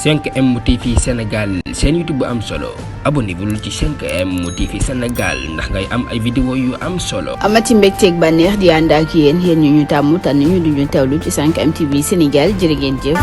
5M TV Sénégal seen YouTube bu am solo abonnez-vous ci 5M TV Sénégal ndax ngay am ay vidéo yu am solo. amati mbégteeg bànneex di ànd ak yéen ñu ñu tàmm tànn ñu duñu teewlu ci 5M TV Sénégal jërë ngeen jëf.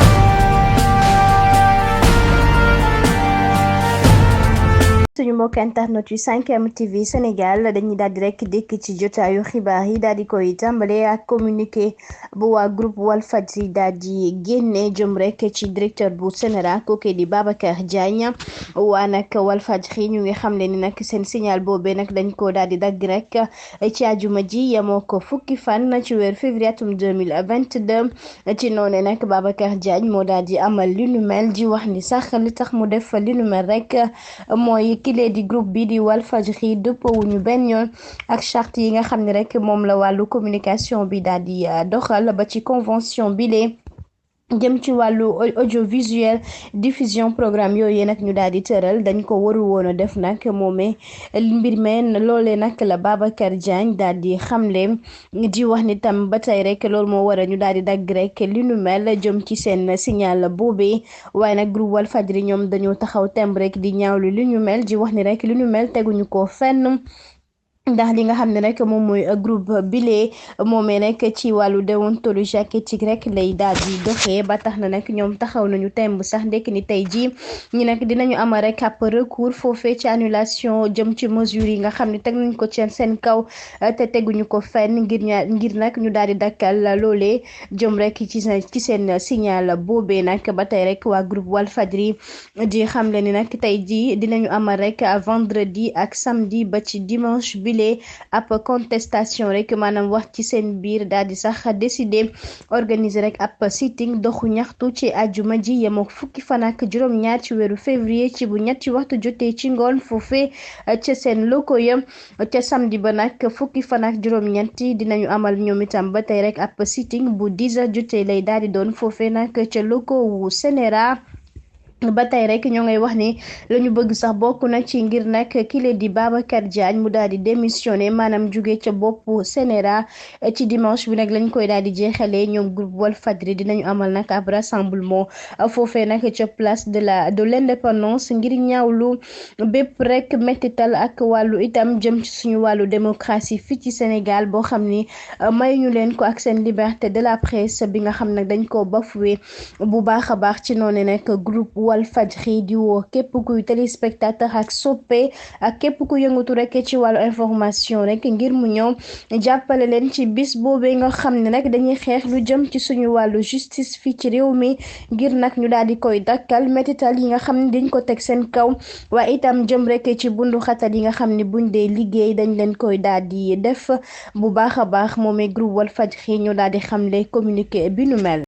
suñu mbokk internet yu 5M TV Sénégal dañuy daal di rek dikk ci jotaayu xibaar yi daal di koy tàmbale ak communiqué bu waa groupe Walfadjri daal di génne jëm rek ci directeur bu Sénéra kooku di Babacar Diagne waa nag Walfadjri ñu ngi xamle ni nag seen signal boobee nag dañ ko daal di dagg rek ci àjjuma ji yemoo ko fukki fan ci weer février atum 2022 ci noonu nag Babacar Diagne moo daal di amal li nu mel di wax ni sax li tax mu def li nu mel rek mooy kile di groupe bi di Walfadjri dëppowuñu benn yoon ak charte yi nga xam ne rek moom la wàllu communication bi daal di doxal ba ci convention bi lee jëm ci wàllu audiovisuel diffusion programme yooyu nag ñu daal di tëral dañ ko waru woon a def nag moomee mbir meen loolee nag la Babacar Diagne daal di xamle di wax ni tam ba tey rek loolu moo war a ñu daal di dagg rek li nu mel jëm ci seen signal boobee waaye nag groupe Walfadjri ñoom dañoo taxaw temb rek di ñaawlu li ñu mel di wax ni rek li ñu mel teguñu ko fenn. ndax li nga xam ne rek moom mooy groupe bile moomee rek ci wàllu déontologie ak éthique rek lay daal di doxee ba tax na nag ñoom taxaw nañu temb sax ndekk ni tey jii ñi nag dinañu am rek ab recours foofee ci annulation jëm ci mesures yi nga xam ne teg nañ ko ci seen kaw te teguñu ko fenn ngir nag ñu daal di dakkal loolee jëm rek ci seen signal boobee nag ba tey rek waa groupe Walfadjri di xamle ni nag tey jii dinañu am rek vendredi ak samedi ba ci dimanche bi ab contestation rek maanaam wax ci seen biir daal di sax décider organiser rek ab sitting doxu ñaxtu ci àjjuma ji yemook fukki fan ak juróom-ñaar ci weeru février ci bu ñetti waxtu jotee ci ngoon foofee ca seen locaux ya ca samedi ba nag fukki fan ak juróom-ñetti dinañu amal ñoom itam ba tey rek ab sitting bu 10 heures jotee lay daal di doon foofee nag ca locaux wu Sénéra ba tey rek ñoo ngay wax ni la ñu bëgg sax bokk na ci ngir nag kile di Babacar Diagne mu daal di démissionné maanaam jóge ca boppu Sénéra ci dimanche bi nag lañ koy daal di jeexalee ñoom groupe Walfadjri dinañu amal nag ab rassemblement foofee nag ca place de l'indépendance ngir ñaawlu bépp rek mettital ak wàllu itam jëm ci suñu wàllu démocratie fii ci Sénégal boo xam ni mayuñu leen ko ak seen liberté de la presse bi nga xam nag dañ ko bafoué bu baax a baax ci noonu nag groupe Walfadjri di woo képp kuy téléspectateur ak soppe ak képp ku yëngatu rek ci wàllu information rek ngir mu ñëw jàppale leen ci bis boobee nga xam ne nag dañuy xeex lu jëm ci suñu wàllu justice fii ci réew mi ngir nag ñu daal di koy dakkal métital yi nga xam ne dañ ko teg seen kaw waaye itam jëm rek ci bundu xatal yi nga xam ne buñ dee liggéey dañ leen koy daal di def bu baax a baax moomee groupe Walfadjri ñu daal di xamle communiqué bi nu mel.